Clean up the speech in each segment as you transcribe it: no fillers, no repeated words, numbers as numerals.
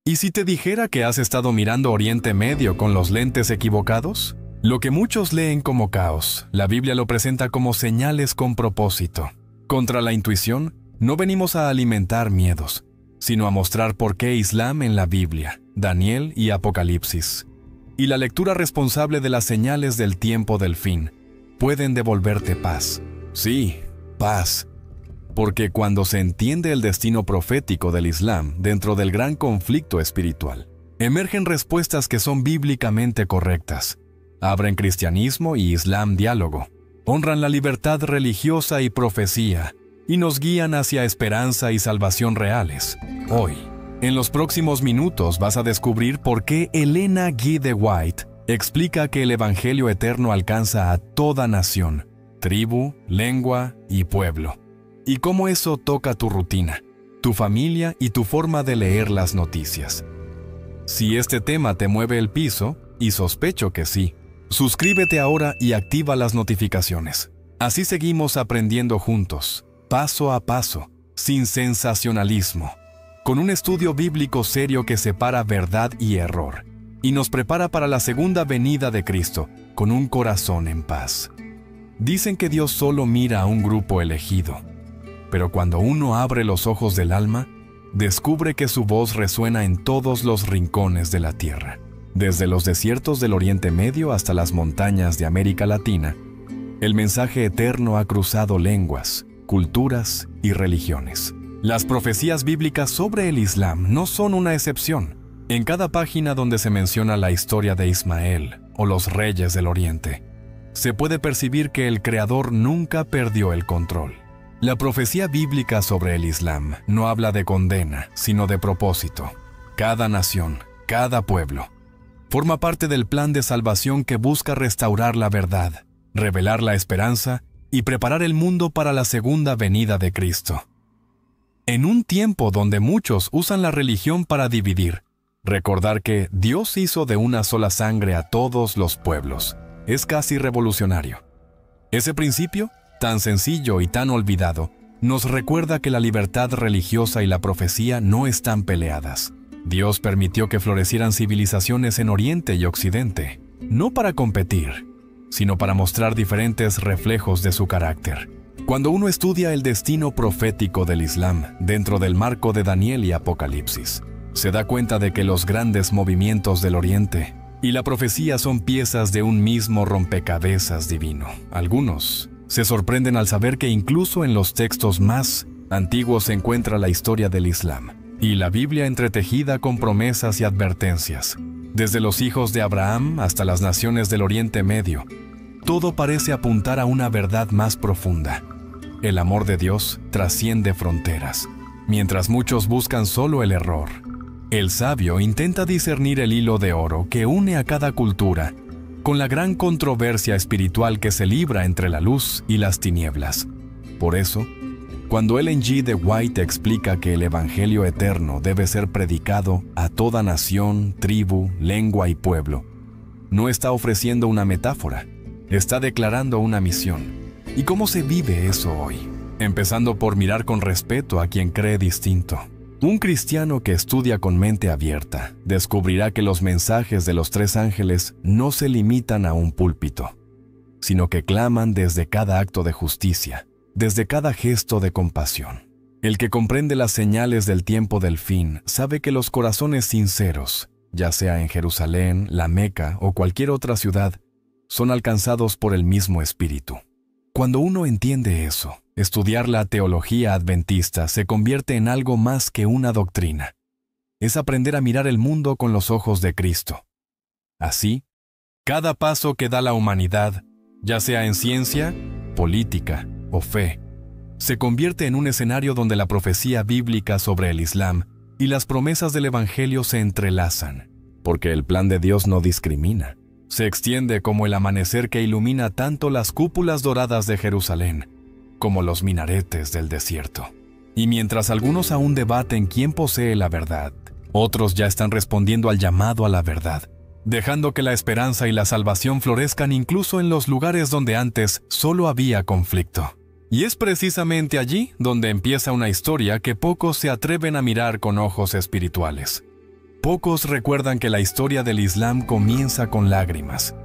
¿Y si te dijera que has estado mirando Oriente Medio con los lentes equivocados? Lo que muchos leen como caos, la Biblia lo presenta como señales con propósito. Contra la intuición, no venimos a alimentar miedos, sino a mostrar por qué Islam en la Biblia, Daniel y Apocalipsis, y la lectura responsable de las señales del tiempo del fin, pueden devolverte paz. Sí, paz. Porque cuando se entiende el destino profético del Islam dentro del gran conflicto espiritual, emergen respuestas que son bíblicamente correctas. Abren cristianismo y Islam diálogo, honran la libertad religiosa y profecía, y nos guían hacia esperanza y salvación reales. Hoy, en los próximos minutos vas a descubrir por qué Elena G. de White explica que el Evangelio eterno alcanza a toda nación, tribu, lengua y pueblo, y cómo eso toca tu rutina, tu familia y tu forma de leer las noticias. Si este tema te mueve el piso, y sospecho que sí, suscríbete ahora y activa las notificaciones. Así seguimos aprendiendo juntos, paso a paso, sin sensacionalismo, con un estudio bíblico serio que separa verdad y error, y nos prepara para la segunda venida de Cristo, con un corazón en paz. Dicen que Dios solo mira a un grupo elegido, pero cuando uno abre los ojos del alma, descubre que su voz resuena en todos los rincones de la tierra. Desde los desiertos del Oriente Medio hasta las montañas de América Latina, el mensaje eterno ha cruzado lenguas, culturas y religiones. Las profecías bíblicas sobre el Islam no son una excepción. En cada página donde se menciona la historia de Ismael o los reyes del Oriente, se puede percibir que el Creador nunca perdió el control. La profecía bíblica sobre el Islam no habla de condena, sino de propósito. Cada nación, cada pueblo, forma parte del plan de salvación que busca restaurar la verdad, revelar la esperanza y preparar el mundo para la segunda venida de Cristo. En un tiempo donde muchos usan la religión para dividir, recordar que Dios hizo de una sola sangre a todos los pueblos es casi revolucionario. Ese principio, tan sencillo y tan olvidado, nos recuerda que la libertad religiosa y la profecía no están peleadas. Dios permitió que florecieran civilizaciones en Oriente y Occidente, no para competir, sino para mostrar diferentes reflejos de su carácter. Cuando uno estudia el destino profético del Islam dentro del marco de Daniel y Apocalipsis, se da cuenta de que los grandes movimientos del Oriente y la profecía son piezas de un mismo rompecabezas divino. Algunos se sorprenden al saber que incluso en los textos más antiguos se encuentra la historia del Islam y la Biblia entretejida con promesas y advertencias. Desde los hijos de Abraham hasta las naciones del Oriente Medio, todo parece apuntar a una verdad más profunda. El amor de Dios trasciende fronteras. Mientras muchos buscan solo el error, el sabio intenta discernir el hilo de oro que une a cada cultura con la gran controversia espiritual que se libra entre la luz y las tinieblas. Por eso, cuando Ellen G. de White explica que el Evangelio eterno debe ser predicado a toda nación, tribu, lengua y pueblo, no está ofreciendo una metáfora, está declarando una misión. ¿Y cómo se vive eso hoy? Empezando por mirar con respeto a quien cree distinto. Un cristiano que estudia con mente abierta descubrirá que los mensajes de los tres ángeles no se limitan a un púlpito, sino que claman desde cada acto de justicia, desde cada gesto de compasión. El que comprende las señales del tiempo del fin sabe que los corazones sinceros, ya sea en Jerusalén, la Meca o cualquier otra ciudad, son alcanzados por el mismo Espíritu. Cuando uno entiende eso, estudiar la teología adventista se convierte en algo más que una doctrina. Es aprender a mirar el mundo con los ojos de Cristo. Así, cada paso que da la humanidad, ya sea en ciencia, política o fe, se convierte en un escenario donde la profecía bíblica sobre el Islam y las promesas del Evangelio se entrelazan, porque el plan de Dios no discrimina. Se extiende como el amanecer que ilumina tanto las cúpulas doradas de Jerusalén como los minaretes del desierto. Y mientras algunos aún debaten quién posee la verdad, otros ya están respondiendo al llamado a la verdad, dejando que la esperanza y la salvación florezcan incluso en los lugares donde antes solo había conflicto. Y es precisamente allí donde empieza una historia que pocos se atreven a mirar con ojos espirituales. Pocos recuerdan que la historia del Islam comienza con lágrimas.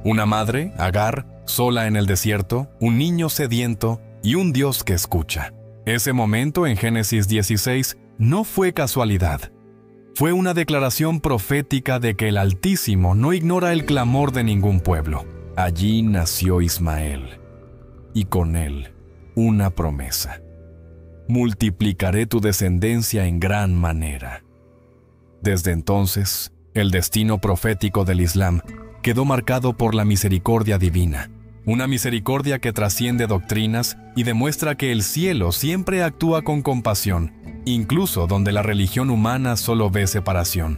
Una madre, Agar, sola en el desierto, un niño sediento y un Dios que escucha. Ese momento en Génesis 16 no fue casualidad. Fue una declaración profética de que el Altísimo no ignora el clamor de ningún pueblo. Allí nació Ismael, y con él una promesa. Multiplicaré tu descendencia en gran manera. Desde entonces, el destino profético del Islam quedó marcado por la misericordia divina, una misericordia que trasciende doctrinas y demuestra que el cielo siempre actúa con compasión, incluso donde la religión humana solo ve separación.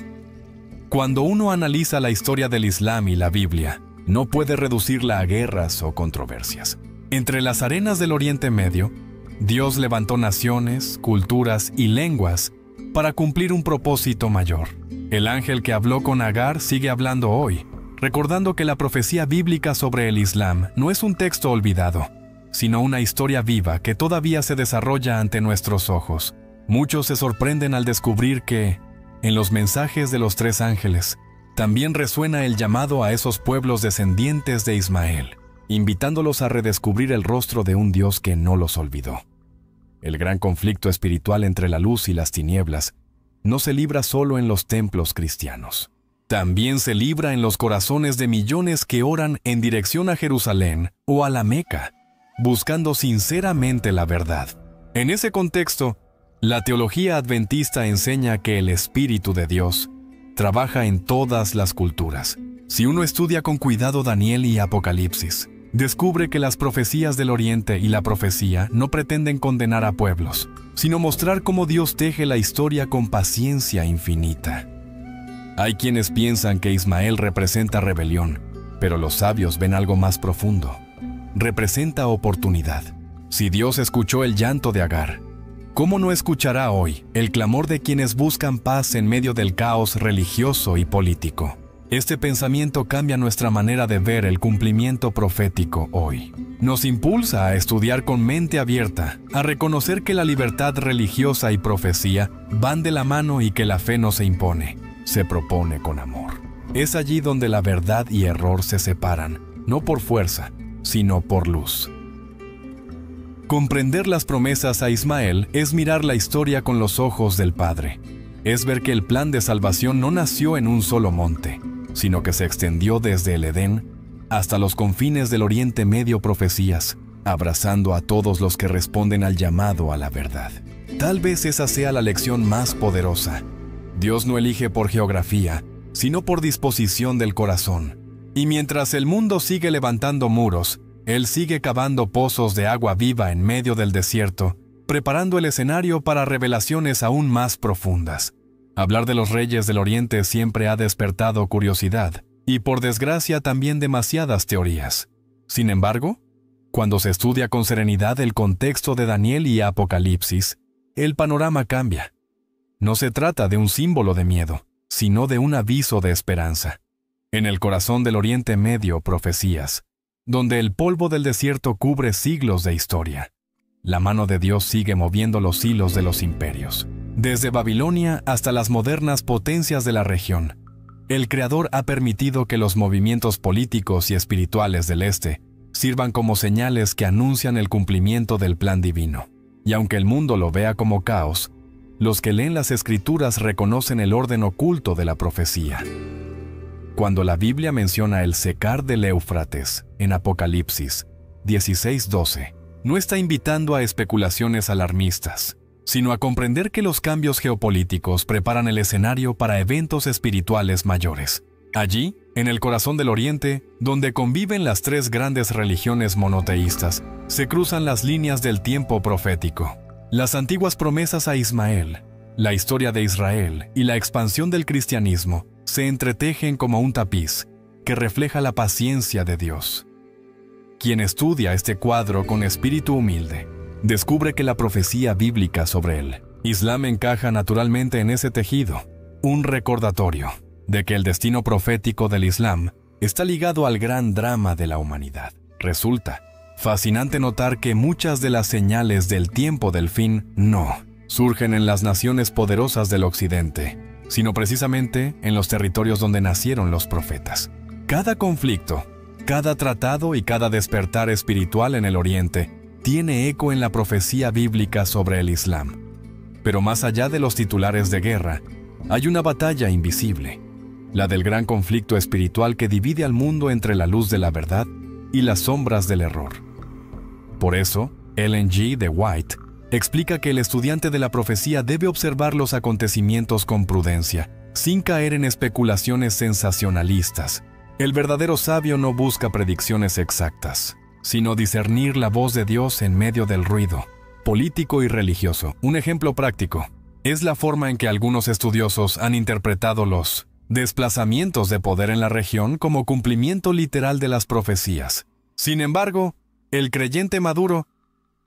Cuando uno analiza la historia del Islam y la Biblia, no puede reducirla a guerras o controversias. Entre las arenas del Oriente Medio, Dios levantó naciones, culturas y lenguas para cumplir un propósito mayor. El ángel que habló con Agar sigue hablando hoy, recordando que la profecía bíblica sobre el Islam no es un texto olvidado, sino una historia viva que todavía se desarrolla ante nuestros ojos. Muchos se sorprenden al descubrir que, en los mensajes de los tres ángeles, también resuena el llamado a esos pueblos descendientes de Ismael, invitándolos a redescubrir el rostro de un Dios que no los olvidó. El gran conflicto espiritual entre la luz y las tinieblas no se libra solo en los templos cristianos. También se libra en los corazones de millones que oran en dirección a Jerusalén o a la Meca, buscando sinceramente la verdad. En ese contexto, la teología adventista enseña que el Espíritu de Dios trabaja en todas las culturas. Si uno estudia con cuidado Daniel y Apocalipsis, descubre que las profecías del Oriente y la profecía no pretenden condenar a pueblos, sino mostrar cómo Dios teje la historia con paciencia infinita. Hay quienes piensan que Ismael representa rebelión, pero los sabios ven algo más profundo. Representa oportunidad. Si Dios escuchó el llanto de Agar, ¿cómo no escuchará hoy el clamor de quienes buscan paz en medio del caos religioso y político? Este pensamiento cambia nuestra manera de ver el cumplimiento profético hoy. Nos impulsa a estudiar con mente abierta, a reconocer que la libertad religiosa y profecía van de la mano y que la fe no se impone, se propone con amor. Es allí donde la verdad y error se separan, no por fuerza, sino por luz. Comprender las promesas a Ismael es mirar la historia con los ojos del Padre. Es ver que el plan de salvación no nació en un solo monte, sino que se extendió desde el Edén hasta los confines del Oriente Medio profecías, abrazando a todos los que responden al llamado a la verdad. Tal vez esa sea la lección más poderosa. Dios no elige por geografía, sino por disposición del corazón. Y mientras el mundo sigue levantando muros, Él sigue cavando pozos de agua viva en medio del desierto, preparando el escenario para revelaciones aún más profundas. Hablar de los reyes del Oriente siempre ha despertado curiosidad, y por desgracia también demasiadas teorías. Sin embargo, cuando se estudia con serenidad el contexto de Daniel y Apocalipsis, el panorama cambia. No se trata de un símbolo de miedo, sino de un aviso de esperanza. En el corazón del Oriente Medio, profecías, donde el polvo del desierto cubre siglos de historia. La mano de Dios sigue moviendo los hilos de los imperios. Desde Babilonia hasta las modernas potencias de la región, el Creador ha permitido que los movimientos políticos y espirituales del Este sirvan como señales que anuncian el cumplimiento del plan divino. Y aunque el mundo lo vea como caos, los que leen las Escrituras reconocen el orden oculto de la profecía. Cuando la Biblia menciona el secar del Éufrates en Apocalipsis 16:12, no está invitando a especulaciones alarmistas, sino a comprender que los cambios geopolíticos preparan el escenario para eventos espirituales mayores. Allí, en el corazón del Oriente, donde conviven las tres grandes religiones monoteístas, se cruzan las líneas del tiempo profético. Las antiguas promesas a Ismael, la historia de Israel y la expansión del cristianismo se entretejen como un tapiz que refleja la paciencia de Dios. Quien estudia este cuadro con espíritu humilde, descubre que la profecía bíblica sobre el Islam encaja naturalmente en ese tejido, un recordatorio de que el destino profético del Islam está ligado al gran drama de la humanidad. Resulta fascinante notar que muchas de las señales del tiempo del fin no surgen en las naciones poderosas del Occidente, sino precisamente en los territorios donde nacieron los profetas. Cada conflicto, cada tratado y cada despertar espiritual en el Oriente tiene eco en la profecía bíblica sobre el Islam. Pero más allá de los titulares de guerra, hay una batalla invisible, la del gran conflicto espiritual que divide al mundo entre la luz de la verdad y las sombras del error. Por eso, Ellen G. de White explica que el estudiante de la profecía debe observar los acontecimientos con prudencia, sin caer en especulaciones sensacionalistas. El verdadero sabio no busca predicciones exactas, sino discernir la voz de Dios en medio del ruido político y religioso. Un ejemplo práctico es la forma en que algunos estudiosos han interpretado los desplazamientos de poder en la región como cumplimiento literal de las profecías. Sin embargo, el creyente maduro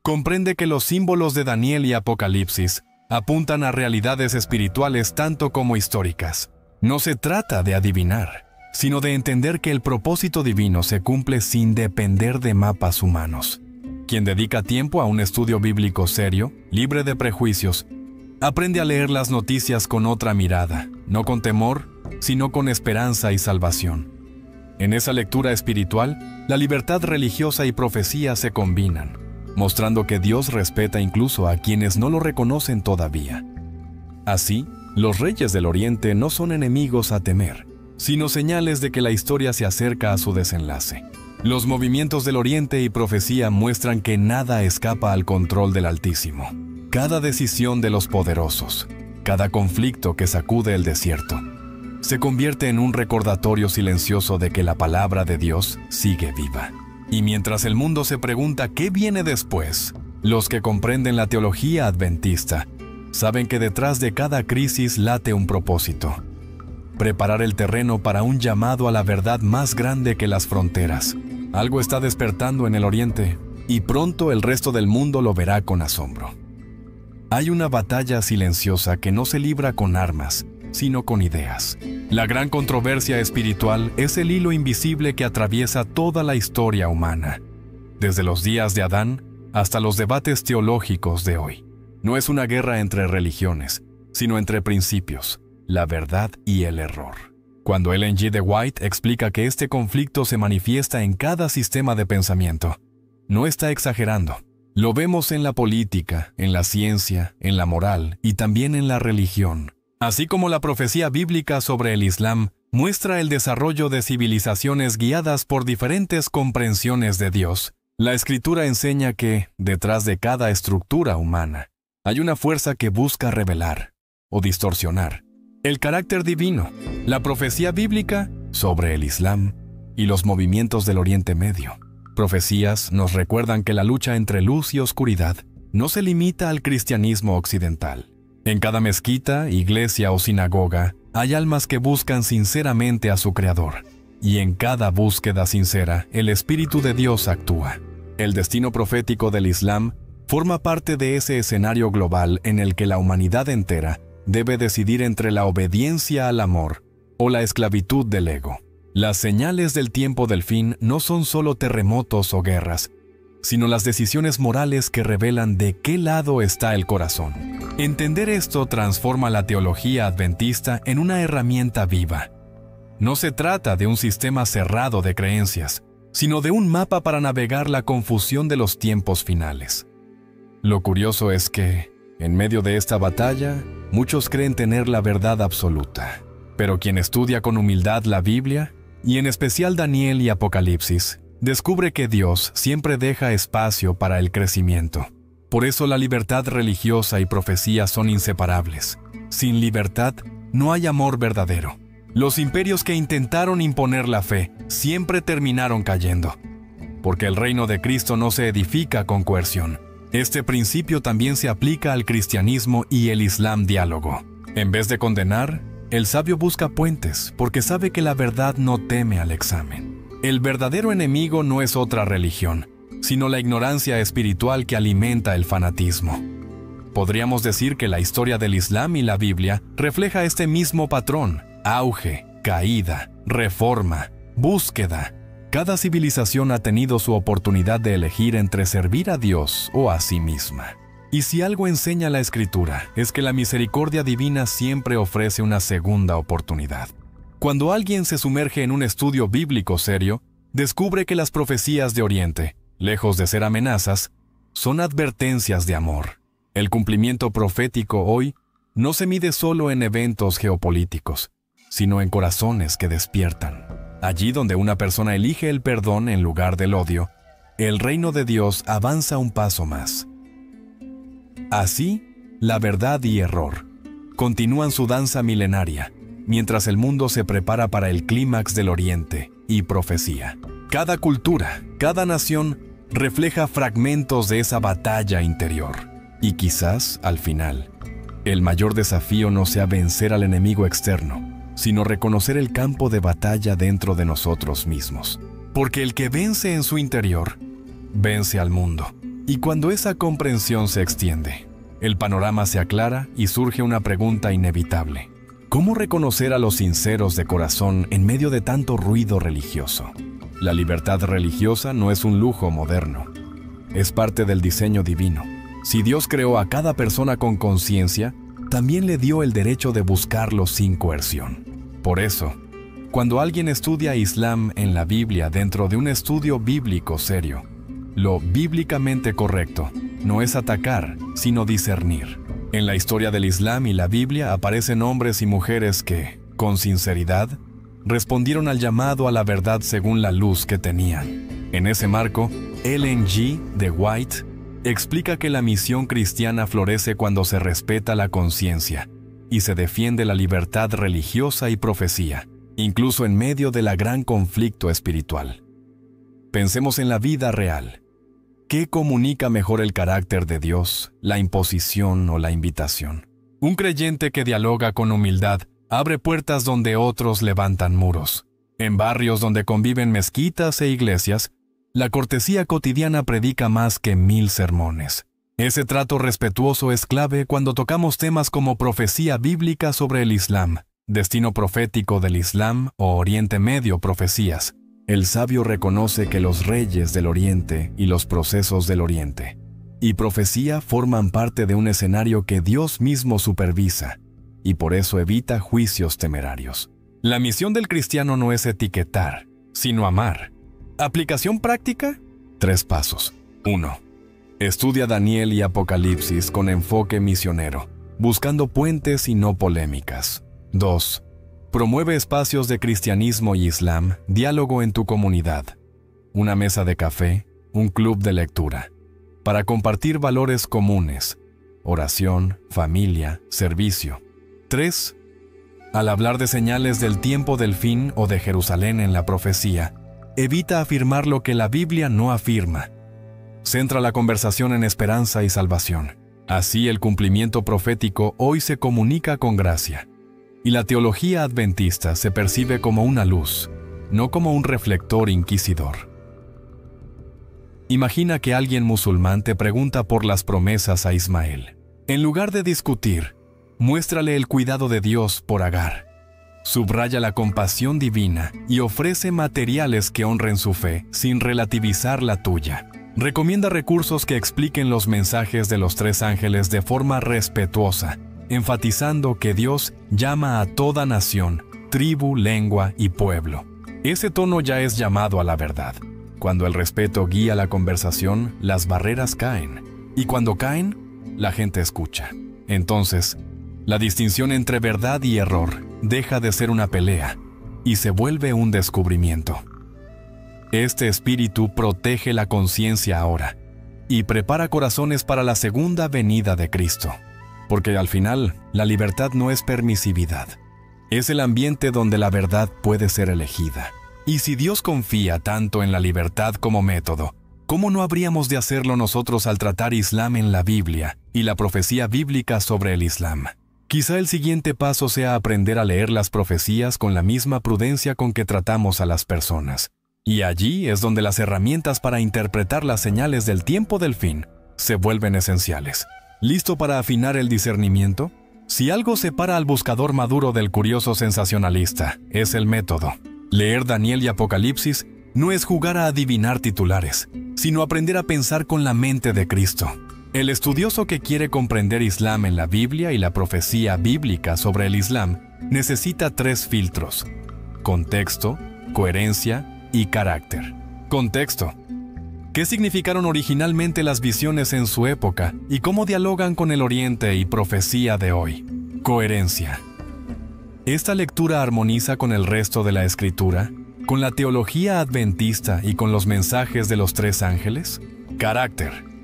comprende que los símbolos de Daniel y Apocalipsis apuntan a realidades espirituales tanto como históricas. No se trata de adivinar, sino de entender que el propósito divino se cumple sin depender de mapas humanos. Quien dedica tiempo a un estudio bíblico serio, libre de prejuicios, aprende a leer las noticias con otra mirada, no con temor, sino con esperanza y salvación. En esa lectura espiritual, la libertad religiosa y profecía se combinan, mostrando que Dios respeta incluso a quienes no lo reconocen todavía. Así, los reyes del Oriente no son enemigos a temer, sino señales de que la historia se acerca a su desenlace. Los movimientos del Oriente y profecía muestran que nada escapa al control del Altísimo. Cada decisión de los poderosos, cada conflicto que sacude el desierto, se convierte en un recordatorio silencioso de que la palabra de Dios sigue viva. Y mientras el mundo se pregunta qué viene después, los que comprenden la teología adventista saben que detrás de cada crisis late un propósito: preparar el terreno para un llamado a la verdad más grande que las fronteras. Algo está despertando en el Oriente, y pronto el resto del mundo lo verá con asombro. Hay una batalla silenciosa que no se libra con armas, sino con ideas. La gran controversia espiritual es el hilo invisible que atraviesa toda la historia humana, desde los días de Adán hasta los debates teológicos de hoy. No es una guerra entre religiones, sino entre principios, la verdad y el error. Cuando Ellen G. de White explica que este conflicto se manifiesta en cada sistema de pensamiento, no está exagerando. Lo vemos en la política, en la ciencia, en la moral y también en la religión. Así como la profecía bíblica sobre el Islam muestra el desarrollo de civilizaciones guiadas por diferentes comprensiones de Dios, la Escritura enseña que, detrás de cada estructura humana, hay una fuerza que busca revelar o distorsionar el carácter divino. La profecía bíblica sobre el Islam y los movimientos del Oriente Medio. Profecías nos recuerdan que la lucha entre luz y oscuridad no se limita al cristianismo occidental. En cada mezquita, iglesia o sinagoga hay almas que buscan sinceramente a su Creador, y en cada búsqueda sincera el Espíritu de Dios actúa. El destino profético del Islam forma parte de ese escenario global en el que la humanidad entera debe decidir entre la obediencia al amor o la esclavitud del ego. Las señales del tiempo del fin no son solo terremotos o guerras, sino las decisiones morales que revelan de qué lado está el corazón. Entender esto transforma la teología adventista en una herramienta viva. No se trata de un sistema cerrado de creencias, sino de un mapa para navegar la confusión de los tiempos finales. Lo curioso es que, en medio de esta batalla, muchos creen tener la verdad absoluta. Pero quien estudia con humildad la Biblia, y en especial Daniel y Apocalipsis, descubre que Dios siempre deja espacio para el crecimiento. Por eso la libertad religiosa y profecía son inseparables. Sin libertad, no hay amor verdadero. Los imperios que intentaron imponer la fe siempre terminaron cayendo, porque el reino de Cristo no se edifica con coerción. Este principio también se aplica al cristianismo y el Islam diálogo. En vez de condenar, el sabio busca puentes, porque sabe que la verdad no teme al examen. El verdadero enemigo no es otra religión, sino la ignorancia espiritual que alimenta el fanatismo. Podríamos decir que la historia del Islam y la Biblia refleja este mismo patrón: auge, caída, reforma, búsqueda. Cada civilización ha tenido su oportunidad de elegir entre servir a Dios o a sí misma. Y si algo enseña la Escritura, es que la misericordia divina siempre ofrece una segunda oportunidad. Cuando alguien se sumerge en un estudio bíblico serio, descubre que las profecías de Oriente, lejos de ser amenazas, son advertencias de amor. El cumplimiento profético hoy no se mide solo en eventos geopolíticos, sino en corazones que despiertan. Allí donde una persona elige el perdón en lugar del odio, el reino de Dios avanza un paso más. Así, la verdad y error continúan su danza milenaria, mientras el mundo se prepara para el clímax del Oriente y profecía. Cada cultura, cada nación, refleja fragmentos de esa batalla interior. Y quizás, al final, el mayor desafío no sea vencer al enemigo externo, sino reconocer el campo de batalla dentro de nosotros mismos. Porque el que vence en su interior, vence al mundo. Y cuando esa comprensión se extiende, el panorama se aclara y surge una pregunta inevitable. ¿Cómo reconocer a los sinceros de corazón en medio de tanto ruido religioso? La libertad religiosa no es un lujo moderno. Es parte del diseño divino. Si Dios creó a cada persona con conciencia, también le dio el derecho de buscarlo sin coerción. Por eso, cuando alguien estudia Islam en la Biblia dentro de un estudio bíblico serio, lo bíblicamente correcto no es atacar, sino discernir. En la historia del Islam y la Biblia aparecen hombres y mujeres que, con sinceridad, respondieron al llamado a la verdad según la luz que tenían. En ese marco, Ellen G. de White explica que la misión cristiana florece cuando se respeta la conciencia y se defiende la libertad religiosa y profecía, incluso en medio del gran conflicto espiritual. Pensemos en la vida real. ¿Qué comunica mejor el carácter de Dios, la imposición o la invitación? Un creyente que dialoga con humildad abre puertas donde otros levantan muros. En barrios donde conviven mezquitas e iglesias, la cortesía cotidiana predica más que 1000 sermones. Ese trato respetuoso es clave cuando tocamos temas como profecía bíblica sobre el Islam, destino profético del Islam o Oriente Medio profecías. El sabio reconoce que los reyes del Oriente y los procesos del Oriente y profecía forman parte de un escenario que Dios mismo supervisa, y por eso evita juicios temerarios. La misión del cristiano no es etiquetar, sino amar. ¿Aplicación práctica? 3 pasos. 1. Estudia Daniel y Apocalipsis con enfoque misionero, buscando puentes y no polémicas. 2. Promueve espacios de cristianismo y islam, diálogo en tu comunidad. Una mesa de café, un club de lectura, para compartir valores comunes, oración, familia, servicio. 3. Al hablar de señales del tiempo del fin o de Jerusalén en la profecía, evita afirmar lo que la Biblia no afirma. Centra la conversación en esperanza y salvación. Así el cumplimiento profético hoy se comunica con gracia. Y la teología adventista se percibe como una luz, no como un reflector inquisidor. Imagina que alguien musulmán te pregunta por las promesas a Ismael. En lugar de discutir, muéstrale el cuidado de Dios por Agar. Subraya la compasión divina y ofrece materiales que honren su fe sin relativizar la tuya. Recomienda recursos que expliquen los mensajes de los 3 ángeles de forma respetuosa, enfatizando que Dios llama a toda nación, tribu, lengua y pueblo. Ese tono ya es llamado a la verdad. Cuando el respeto guía la conversación, las barreras caen. Y cuando caen, la gente escucha. Entonces, la distinción entre verdad y error deja de ser una pelea y se vuelve un descubrimiento. Este espíritu protege la conciencia ahora y prepara corazones para la segunda venida de Cristo. Porque al final, la libertad no es permisividad. Es el ambiente donde la verdad puede ser elegida. Y si Dios confía tanto en la libertad como método, ¿cómo no habríamos de hacerlo nosotros al tratar Islam en la Biblia y la profecía bíblica sobre el Islam? Quizá el siguiente paso sea aprender a leer las profecías con la misma prudencia con que tratamos a las personas. Y allí es donde las herramientas para interpretar las señales del tiempo del fin se vuelven esenciales. ¿Listo para afinar el discernimiento? Si algo separa al buscador maduro del curioso sensacionalista, es el método. Leer Daniel y Apocalipsis no es jugar a adivinar titulares, sino aprender a pensar con la mente de Cristo. El estudioso que quiere comprender Islam en la Biblia y la profecía bíblica sobre el Islam necesita 3 filtros: contexto, coherencia y carácter. Contexto. ¿Qué significaron originalmente las visiones en su época y cómo dialogan con el Oriente y profecía de hoy? Coherencia. ¿Esta lectura armoniza con el resto de la Escritura, con la teología adventista y con los mensajes de los 3 ángeles? Carácter.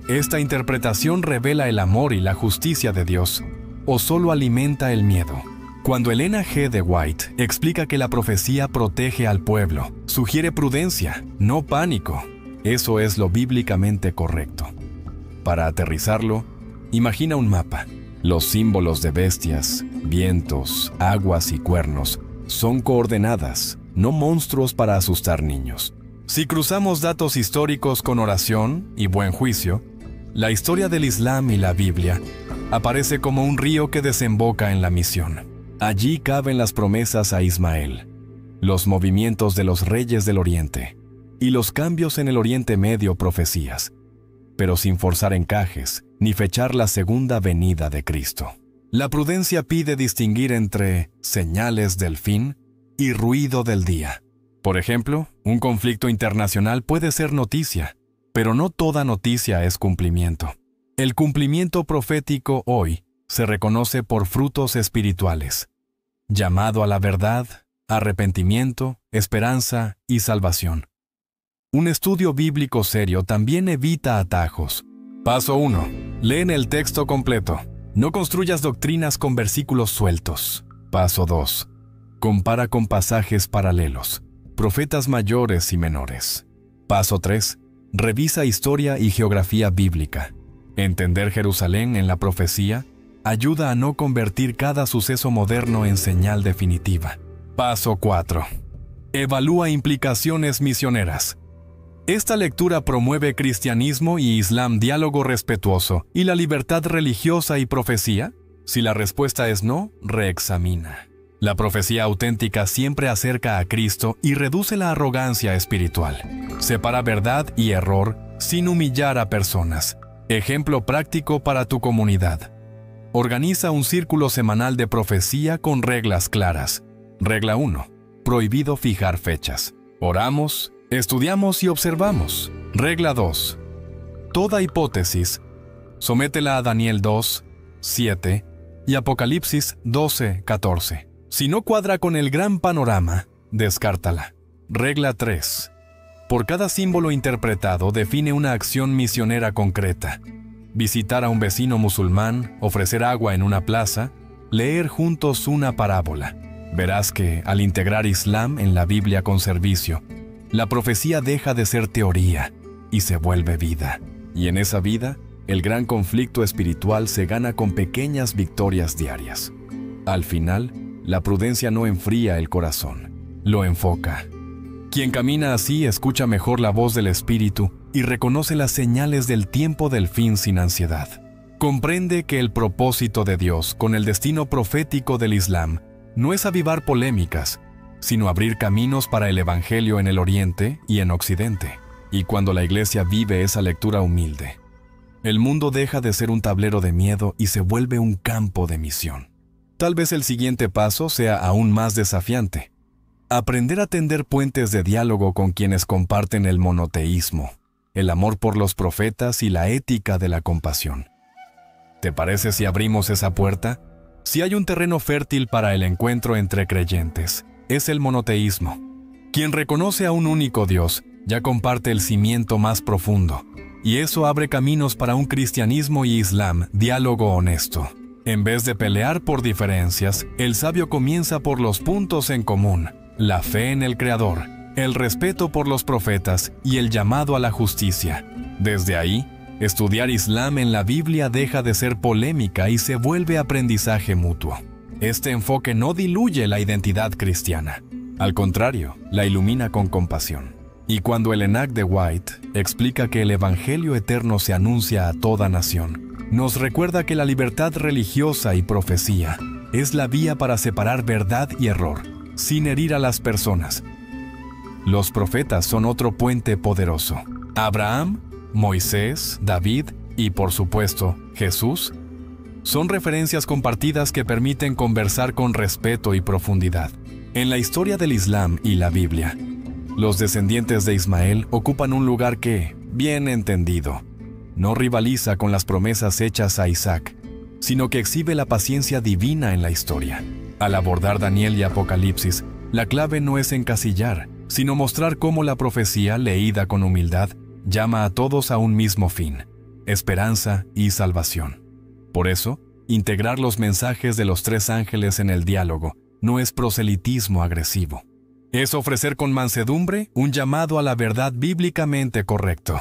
¿Esta interpretación revela el amor y la justicia de Dios o solo alimenta el miedo? Cuando Elena G. de White explica que la profecía protege al pueblo, sugiere prudencia, no pánico. Eso es lo bíblicamente correcto. Para aterrizarlo, imagina un mapa. Los símbolos de bestias, vientos, aguas y cuernos son coordenadas, no monstruos para asustar niños. Si cruzamos datos históricos con oración y buen juicio, la historia del Islam y la Biblia aparece como un río que desemboca en la misión. Allí caben las promesas a Ismael, los movimientos de los reyes del Oriente y los cambios en el Oriente Medio, profecías, pero sin forzar encajes ni fechar la segunda venida de Cristo. La prudencia pide distinguir entre señales del fin y ruido del día. Por ejemplo, un conflicto internacional puede ser noticia, pero no toda noticia es cumplimiento. El cumplimiento profético hoy se reconoce por frutos espirituales: llamado a la verdad, arrepentimiento, esperanza y salvación. Un estudio bíblico serio también evita atajos. Paso 1. Leen el texto completo. No construyas doctrinas con versículos sueltos. Paso 2. Compara con pasajes paralelos, profetas mayores y menores. Paso 3. Revisa historia y geografía bíblica. Entender Jerusalén en la profecía ayuda a no convertir cada suceso moderno en señal definitiva. Paso 4. Evalúa implicaciones misioneras. Esta lectura promueve cristianismo y islam, diálogo respetuoso y la libertad religiosa y profecía. Si la respuesta es no, reexamina. La profecía auténtica siempre acerca a Cristo y reduce la arrogancia espiritual. Separa verdad y error sin humillar a personas. Ejemplo práctico para tu comunidad. Organiza un círculo semanal de profecía con reglas claras. Regla 1. Prohibido fijar fechas. Oramos, estudiamos y observamos. Regla 2. Toda hipótesis, sométela a Daniel 2, 7 y Apocalipsis 12, 14. Si no cuadra con el gran panorama, descártala. Regla 3. Por cada símbolo interpretado define una acción misionera concreta. Visitar a un vecino musulmán, ofrecer agua en una plaza, leer juntos una parábola. Verás que, al integrar Islam en la Biblia con servicio, la profecía deja de ser teoría y se vuelve vida. Y en esa vida, el gran conflicto espiritual se gana con pequeñas victorias diarias. Al final, la prudencia no enfría el corazón, lo enfoca. Quien camina así escucha mejor la voz del Espíritu y reconoce las señales del tiempo del fin sin ansiedad. Comprende que el propósito de Dios con el destino profético del Islam no es avivar polémicas, sino abrir caminos para el Evangelio en el Oriente y en Occidente. Y cuando la Iglesia vive esa lectura humilde, el mundo deja de ser un tablero de miedo y se vuelve un campo de misión. Tal vez el siguiente paso sea aún más desafiante. Aprender a tender puentes de diálogo con quienes comparten el monoteísmo, el amor por los profetas y la ética de la compasión. ¿Te parece si abrimos esa puerta? Si hay un terreno fértil para el encuentro entre creyentes, es el monoteísmo. Quien reconoce a un único Dios ya comparte el cimiento más profundo, y eso abre caminos para un cristianismo y islam diálogo honesto. En vez de pelear por diferencias, el sabio comienza por los puntos en común: la fe en el Creador, el respeto por los profetas y el llamado a la justicia. Desde ahí, estudiar Islam en la Biblia deja de ser polémica y se vuelve aprendizaje mutuo. Este enfoque no diluye la identidad cristiana. Al contrario, la ilumina con compasión. Y cuando Elena G. de White explica que el Evangelio eterno se anuncia a toda nación, nos recuerda que la libertad religiosa y profecía es la vía para separar verdad y error, sin herir a las personas. Los profetas son otro puente poderoso. Abraham, Moisés, David y, por supuesto, Jesús, son referencias compartidas que permiten conversar con respeto y profundidad. En la historia del Islam y la Biblia, los descendientes de Ismael ocupan un lugar que, bien entendido, no rivaliza con las promesas hechas a Isaac, sino que exhibe la paciencia divina en la historia. Al abordar Daniel y Apocalipsis, la clave no es encasillar, sino mostrar cómo la profecía, leída con humildad, llama a todos a un mismo fin: esperanza y salvación. Por eso, integrar los mensajes de los tres ángeles en el diálogo no es proselitismo agresivo. Es ofrecer con mansedumbre un llamado a la verdad bíblicamente correcto.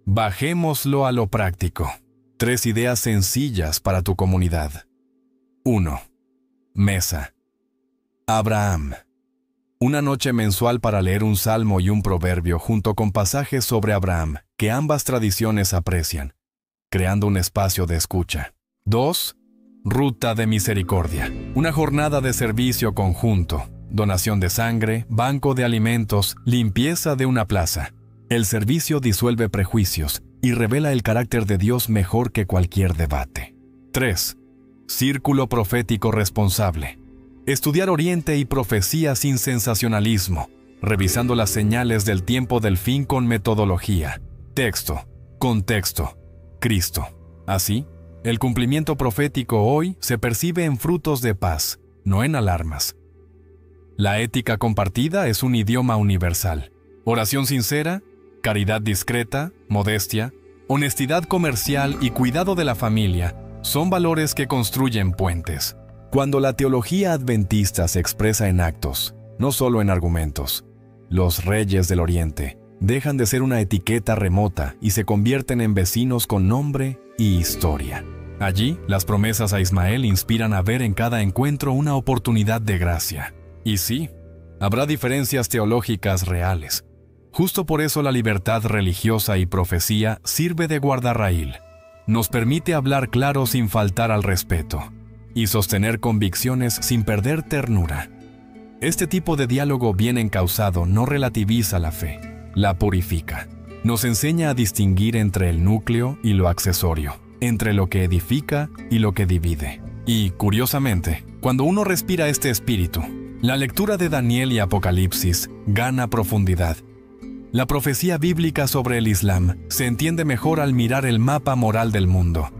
Bajémoslo a lo práctico. 3 ideas sencillas para tu comunidad. 1. Mesa. Abraham. Una noche mensual para leer un salmo y un proverbio junto con pasajes sobre Abraham que ambas tradiciones aprecian, creando un espacio de escucha. 2. Ruta de misericordia. Una jornada de servicio conjunto, donación de sangre, banco de alimentos, limpieza de una plaza. El servicio disuelve prejuicios y revela el carácter de Dios mejor que cualquier debate. 3. Círculo profético responsable. Estudiar Oriente y profecía sin sensacionalismo, revisando las señales del tiempo del fin con metodología. Texto, contexto, Cristo. Así, el cumplimiento profético hoy se percibe en frutos de paz, no en alarmas. La ética compartida es un idioma universal. Oración sincera, caridad discreta, modestia, honestidad comercial y cuidado de la familia son valores que construyen puentes. Cuando la teología adventista se expresa en actos, no solo en argumentos, los reyes del Oriente dejan de ser una etiqueta remota y se convierten en vecinos con nombre y historia. Allí, las promesas a Ismael inspiran a ver en cada encuentro una oportunidad de gracia. Y sí, habrá diferencias teológicas reales. Justo por eso la libertad religiosa y profecía sirve de guardarraíl. Nos permite hablar claro sin faltar al respeto y sostener convicciones sin perder ternura. Este tipo de diálogo bien encauzado no relativiza la fe, la purifica. Nos enseña a distinguir entre el núcleo y lo accesorio, entre lo que edifica y lo que divide. Y, curiosamente, cuando uno respira este espíritu, la lectura de Daniel y Apocalipsis gana profundidad. La profecía bíblica sobre el Islam se entiende mejor al mirar el mapa moral del mundo,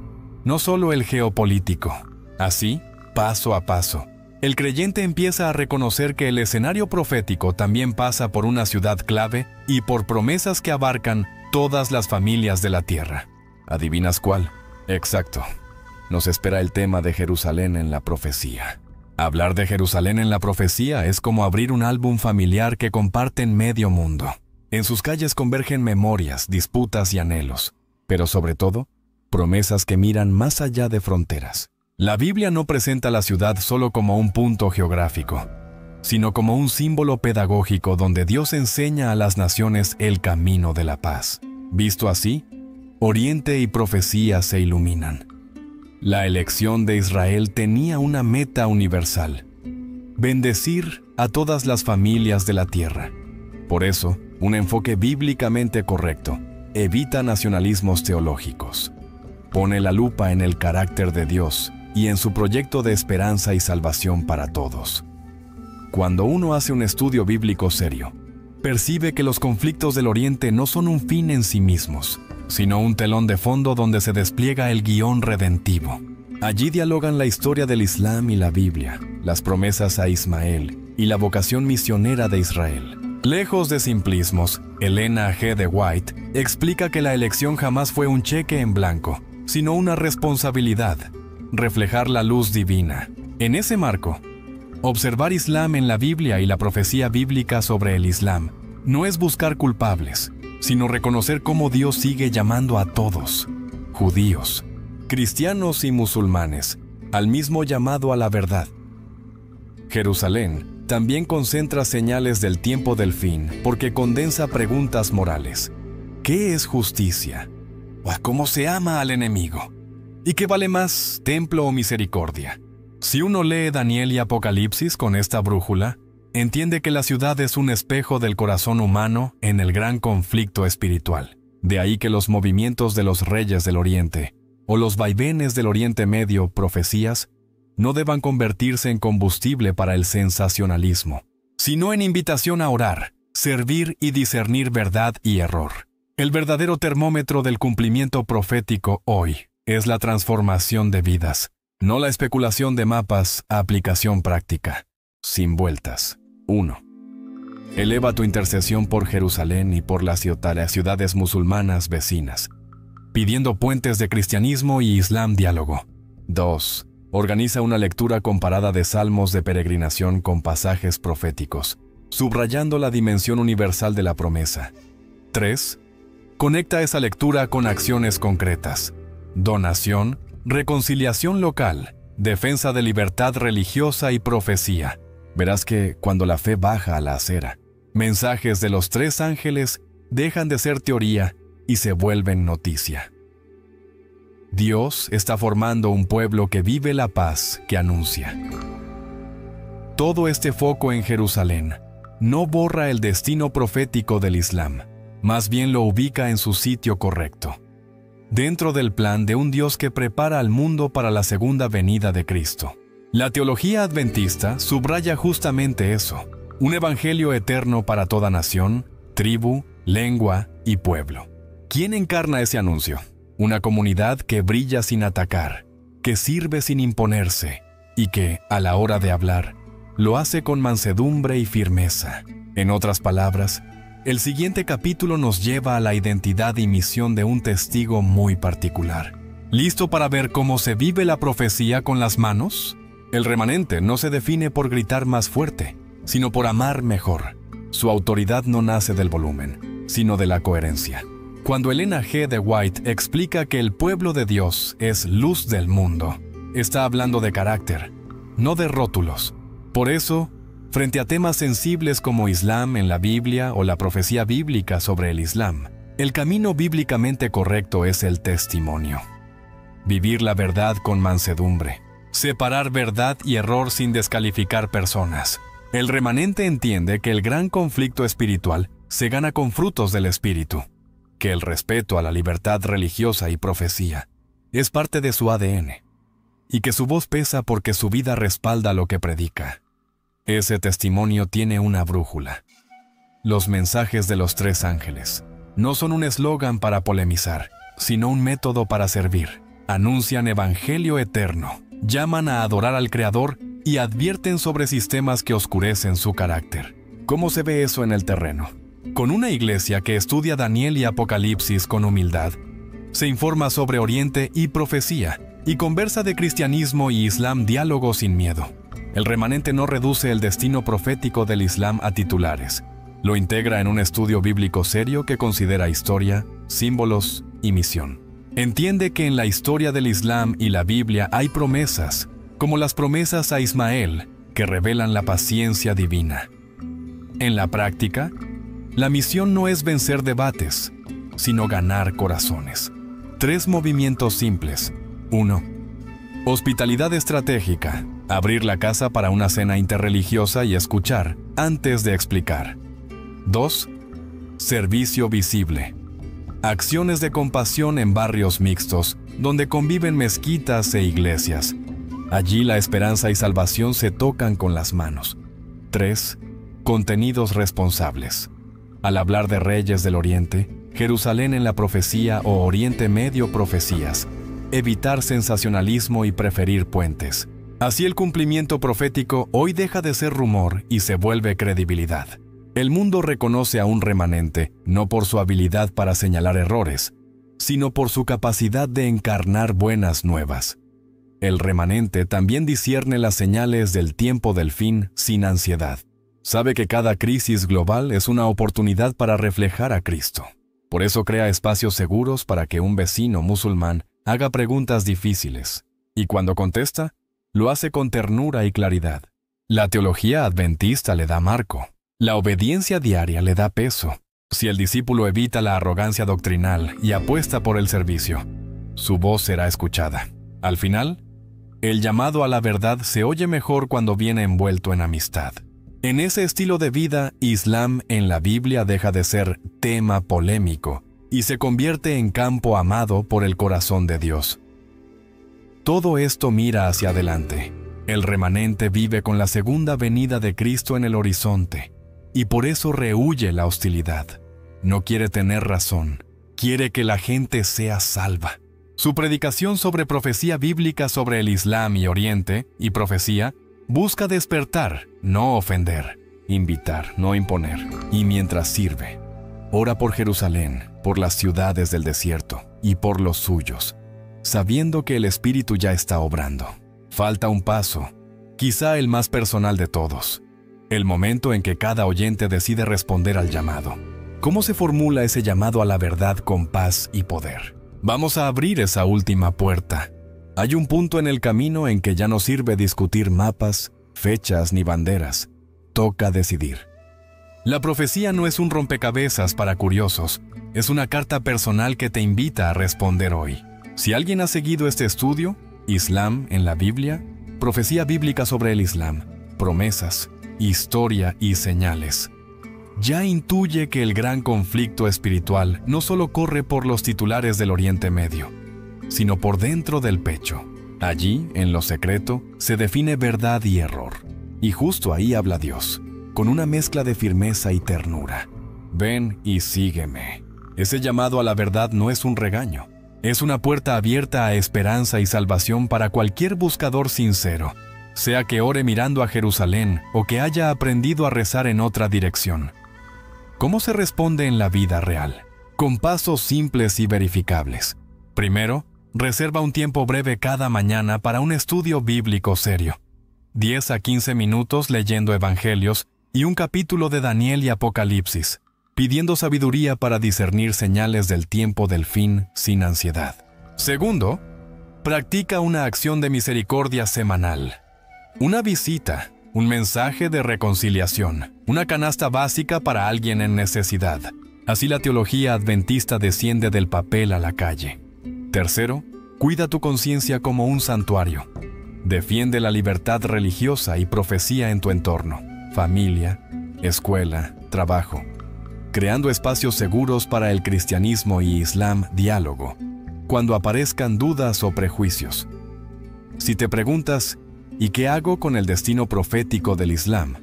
no solo el geopolítico. Así, paso a paso, el creyente empieza a reconocer que el escenario profético también pasa por una ciudad clave y por promesas que abarcan todas las familias de la tierra. ¿Adivinas cuál? Exacto. Nos espera el tema de Jerusalén en la profecía. Hablar de Jerusalén en la profecía es como abrir un álbum familiar que comparten medio mundo. En sus calles convergen memorias, disputas y anhelos, pero sobre todo, promesas que miran más allá de fronteras. La Biblia no presenta la ciudad solo como un punto geográfico, sino como un símbolo pedagógico donde Dios enseña a las naciones el camino de la paz. Visto así, Oriente y profecía se iluminan. La elección de Israel tenía una meta universal: bendecir a todas las familias de la tierra. Por eso, un enfoque bíblicamente correcto evita nacionalismos teológicos. Pone la lupa en el carácter de Dios y en su proyecto de esperanza y salvación para todos. Cuando uno hace un estudio bíblico serio, percibe que los conflictos del Oriente no son un fin en sí mismos, sino un telón de fondo donde se despliega el guión redentivo. Allí dialogan la historia del Islam y la Biblia, las promesas a Ismael y la vocación misionera de Israel. Lejos de simplismos, Elena G. de White explica que la elección jamás fue un cheque en blanco, sino una responsabilidad: reflejar la luz divina. En ese marco, observar Islam en la Biblia y la profecía bíblica sobre el Islam no es buscar culpables, sino reconocer cómo Dios sigue llamando a todos, judíos, cristianos y musulmanes, al mismo llamado a la verdad. Jerusalén también concentra señales del tiempo del fin porque condensa preguntas morales. ¿Qué es justicia? ¿O cómo se ama al enemigo? ¿Y qué vale más, templo o misericordia? Si uno lee Daniel y Apocalipsis con esta brújula, entiende que la ciudad es un espejo del corazón humano en el gran conflicto espiritual. De ahí que los movimientos de los reyes del Oriente, o los vaivenes del Oriente Medio, profecías, no deban convertirse en combustible para el sensacionalismo, sino en invitación a orar, servir y discernir verdad y error. El verdadero termómetro del cumplimiento profético hoy es la transformación de vidas, no la especulación de mapas a aplicación práctica, sin vueltas. 1. Eleva tu intercesión por Jerusalén y por las ciudades musulmanas vecinas, pidiendo puentes de cristianismo y islam diálogo. 2. Organiza una lectura comparada de salmos de peregrinación con pasajes proféticos, subrayando la dimensión universal de la promesa. 3. Conecta esa lectura con acciones concretas: donación, reconciliación local, defensa de libertad religiosa y profecía. Verás que cuando la fe baja a la acera, mensajes de los 3 ángeles dejan de ser teoría y se vuelven noticia. Dios está formando un pueblo que vive la paz que anuncia. Todo este foco en Jerusalén no borra el destino profético del Islam, más bien lo ubica en su sitio correcto, dentro del plan de un Dios que prepara al mundo para la segunda venida de Cristo. La teología adventista subraya justamente eso: un evangelio eterno para toda nación, tribu, lengua y pueblo. ¿Quién encarna ese anuncio? Una comunidad que brilla sin atacar, que sirve sin imponerse y que, a la hora de hablar, lo hace con mansedumbre y firmeza. En otras palabras, el siguiente capítulo nos lleva a la identidad y misión de un testigo muy particular. ¿Listo para ver cómo se vive la profecía con las manos? El remanente no se define por gritar más fuerte, sino por amar mejor. Su autoridad no nace del volumen, sino de la coherencia. Cuando Elena G. de White explica que el pueblo de Dios es luz del mundo, está hablando de carácter, no de rótulos. Por eso, frente a temas sensibles como Islam en la Biblia o la profecía bíblica sobre el Islam, el camino bíblicamente correcto es el testimonio. Vivir la verdad con mansedumbre. Separar verdad y error sin descalificar personas. El remanente entiende que el gran conflicto espiritual se gana con frutos del espíritu, que el respeto a la libertad religiosa y profecía es parte de su ADN, y que su voz pesa porque su vida respalda lo que predica. Ese testimonio tiene una brújula. Los mensajes de los 3 ángeles no son un eslogan para polemizar, sino un método para servir. Anuncian evangelio eterno, llaman a adorar al Creador y advierten sobre sistemas que oscurecen su carácter. ¿Cómo se ve eso en el terreno? Con una iglesia que estudia Daniel y Apocalipsis con humildad, se informa sobre Oriente y profecía, y conversa de cristianismo y Islam diálogo sin miedo. El remanente no reduce el destino profético del Islam a titulares. Lo integra en un estudio bíblico serio que considera historia, símbolos y misión. Entiende que en la historia del Islam y la Biblia hay promesas, como las promesas a Ismael, que revelan la paciencia divina. En la práctica, la misión no es vencer debates, sino ganar corazones. 3 movimientos simples. 1. Hospitalidad estratégica. Abrir la casa para una cena interreligiosa y escuchar antes de explicar. 2. Servicio visible. Acciones de compasión en barrios mixtos, donde conviven mezquitas e iglesias. Allí la esperanza y salvación se tocan con las manos. 3. Contenidos responsables. Al hablar de reyes del Oriente, Jerusalén en la profecía o Oriente Medio profecías, evitar sensacionalismo y preferir puentes. Así el cumplimiento profético hoy deja de ser rumor y se vuelve credibilidad. El mundo reconoce a un remanente no por su habilidad para señalar errores, sino por su capacidad de encarnar buenas nuevas. El remanente también discierne las señales del tiempo del fin sin ansiedad. Sabe que cada crisis global es una oportunidad para reflejar a Cristo. Por eso crea espacios seguros para que un vecino musulmán haga preguntas difíciles, y cuando contesta, lo hace con ternura y claridad. La teología adventista le da marco. La obediencia diaria le da peso. Si el discípulo evita la arrogancia doctrinal y apuesta por el servicio, su voz será escuchada. Al final, el llamado a la verdad se oye mejor cuando viene envuelto en amistad. En ese estilo de vida, Islam en la Biblia deja de ser tema polémico y se convierte en campo amado por el corazón de Dios. Todo esto mira hacia adelante. El remanente vive con la segunda venida de Cristo en el horizonte, y por eso rehúye la hostilidad. No quiere tener razón, quiere que la gente sea salva. Su predicación sobre profecía bíblica sobre el Islam y Oriente, y profecía, busca despertar, no ofender, invitar, no imponer, y mientras sirve, ora por Jerusalén, por las ciudades del desierto, y por los suyos, sabiendo que el Espíritu ya está obrando. Falta un paso, quizá el más personal de todos, el momento en que cada oyente decide responder al llamado. ¿Cómo se formula ese llamado a la verdad con paz y poder? Vamos a abrir esa última puerta. Hay un punto en el camino en que ya no sirve discutir mapas, fechas ni banderas. Toca decidir. La profecía no es un rompecabezas para curiosos, es una carta personal que te invita a responder hoy. Si alguien ha seguido este estudio, Islam en la Biblia, profecía bíblica sobre el Islam, promesas, historia y señales, ya intuye que el gran conflicto espiritual no solo corre por los titulares del Oriente Medio, sino por dentro del pecho. Allí, en lo secreto, se define verdad y error. Y justo ahí habla Dios, con una mezcla de firmeza y ternura. Ven y sígueme. Ese llamado a la verdad no es un regaño. Es una puerta abierta a esperanza y salvación para cualquier buscador sincero, sea que ore mirando a Jerusalén o que haya aprendido a rezar en otra dirección. ¿Cómo se responde en la vida real? Con pasos simples y verificables. Primero, reserva un tiempo breve cada mañana para un estudio bíblico serio. 10 a 15 minutos leyendo evangelios y un capítulo de Daniel y Apocalipsis, pidiendo sabiduría para discernir señales del tiempo del fin sin ansiedad. Segundo, practica una acción de misericordia semanal. Una visita, un mensaje de reconciliación, una canasta básica para alguien en necesidad. Así la teología adventista desciende del papel a la calle. Tercero, cuida tu conciencia como un santuario. Defiende la libertad religiosa y profecía en tu entorno, familia, escuela, trabajo, creando espacios seguros para el cristianismo y Islam diálogo, cuando aparezcan dudas o prejuicios. Si te preguntas, ¿y qué hago con el destino profético del Islam?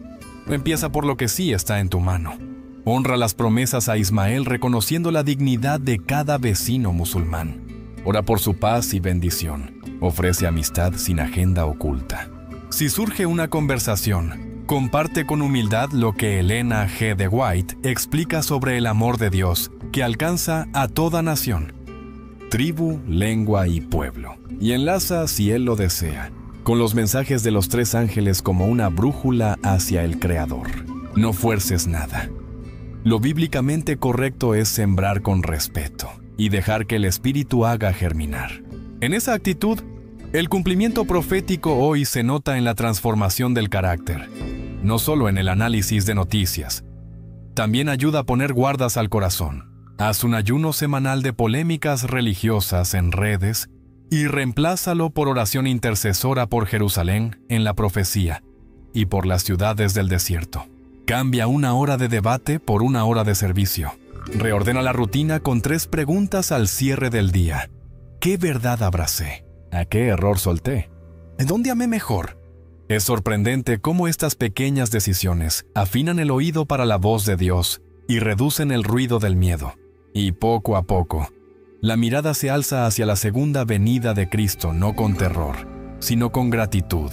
Empieza por lo que sí está en tu mano. Honra las promesas a Ismael reconociendo la dignidad de cada vecino musulmán. Ora por su paz y bendición. Ofrece amistad sin agenda oculta. Si surge una conversación, comparte con humildad lo que Elena G. de White explica sobre el amor de Dios, que alcanza a toda nación, tribu, lengua y pueblo, y enlaza, si Él lo desea, con los mensajes de los 3 ángeles como una brújula hacia el Creador. No fuerces nada. Lo bíblicamente correcto es sembrar con respeto y dejar que el Espíritu haga germinar. En esa actitud, el cumplimiento profético hoy se nota en la transformación del carácter, no solo en el análisis de noticias. También ayuda a poner guardas al corazón. Haz un ayuno semanal de polémicas religiosas en redes y reemplázalo por oración intercesora por Jerusalén en la profecía y por las ciudades del desierto. Cambia 1 hora de debate por 1 hora de servicio. Reordena la rutina con 3 preguntas al cierre del día. ¿Qué verdad abracé? ¿A qué error solté? ¿En dónde amé mejor? Es sorprendente cómo estas pequeñas decisiones afinan el oído para la voz de Dios y reducen el ruido del miedo. Y poco a poco, la mirada se alza hacia la segunda venida de Cristo, no con terror, sino con gratitud.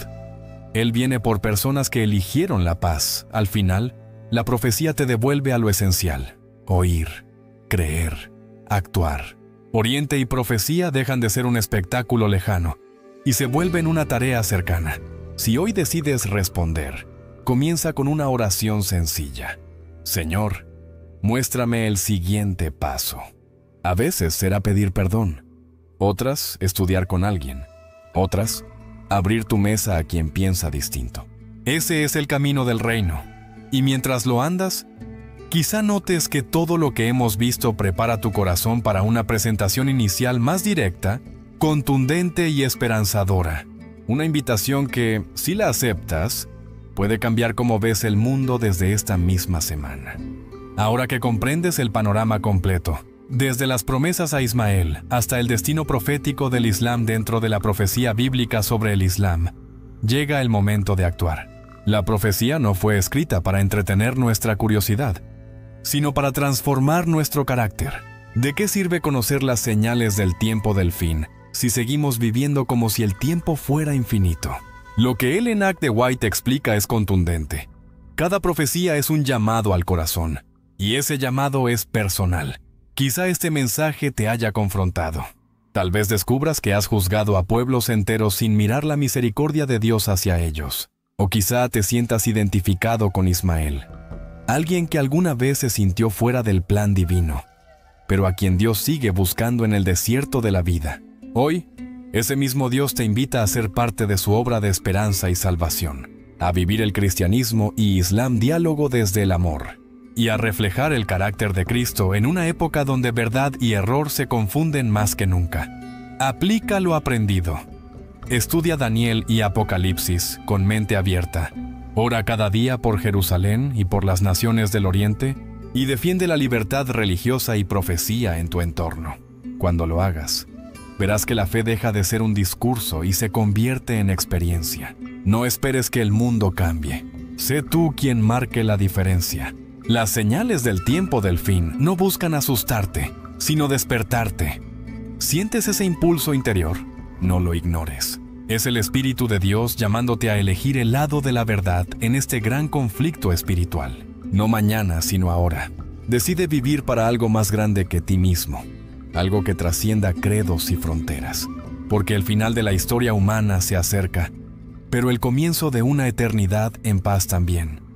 Él viene por personas que eligieron la paz. Al final, la profecía te devuelve a lo esencial: oír, creer, actuar. Oriente y profecía dejan de ser un espectáculo lejano y se vuelven una tarea cercana. Si hoy decides responder, comienza con una oración sencilla. Señor, muéstrame el siguiente paso. A veces será pedir perdón, otras estudiar con alguien, otras abrir tu mesa a quien piensa distinto. Ese es el camino del reino, y mientras lo andas, quizá notes que todo lo que hemos visto prepara tu corazón para una presentación inicial más directa, contundente y esperanzadora. Una invitación que, si la aceptas, puede cambiar cómo ves el mundo desde esta misma semana. Ahora que comprendes el panorama completo, Desde las promesas a Ismael hasta el destino profético del Islam dentro de la profecía bíblica sobre el Islam, llega el momento de actuar. La profecía no fue escrita para entretener nuestra curiosidad, sino para transformar nuestro carácter. ¿De qué sirve conocer las señales del tiempo del fin si seguimos viviendo como si el tiempo fuera infinito? Lo que Ellen de White explica es contundente. Cada profecía es un llamado al corazón, y ese llamado es personal. Quizá este mensaje te haya confrontado. Tal vez descubras que has juzgado a pueblos enteros sin mirar la misericordia de Dios hacia ellos. O quizá te sientas identificado con Ismael, alguien que alguna vez se sintió fuera del plan divino, pero a quien Dios sigue buscando en el desierto de la vida. Hoy, ese mismo Dios te invita a ser parte de su obra de esperanza y salvación, a vivir el cristianismo y Islam diálogo desde el amor, y a reflejar el carácter de Cristo en una época donde verdad y error se confunden más que nunca. Aplica lo aprendido. Estudia Daniel y Apocalipsis con mente abierta. Ora cada día por Jerusalén y por las naciones del Oriente, y defiende la libertad religiosa y profecía en tu entorno. Cuando lo hagas, verás que la fe deja de ser un discurso y se convierte en experiencia. No esperes que el mundo cambie. Sé tú quien marque la diferencia. Las señales del tiempo del fin no buscan asustarte, sino despertarte. ¿Sientes ese impulso interior? No lo ignores. Es el Espíritu de Dios llamándote a elegir el lado de la verdad en este gran conflicto espiritual. No mañana, sino ahora. Decide vivir para algo más grande que ti mismo, algo que trascienda credos y fronteras, porque el final de la historia humana se acerca, pero el comienzo de una eternidad en paz también.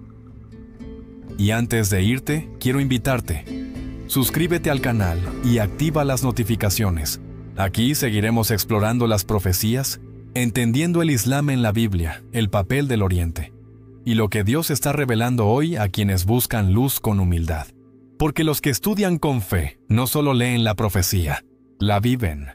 Y antes de irte, quiero invitarte. Suscríbete al canal y activa las notificaciones. Aquí seguiremos explorando las profecías, entendiendo el Islam en la Biblia, el papel del Oriente, y lo que Dios está revelando hoy a quienes buscan luz con humildad. Porque los que estudian con fe no solo leen la profecía, la viven.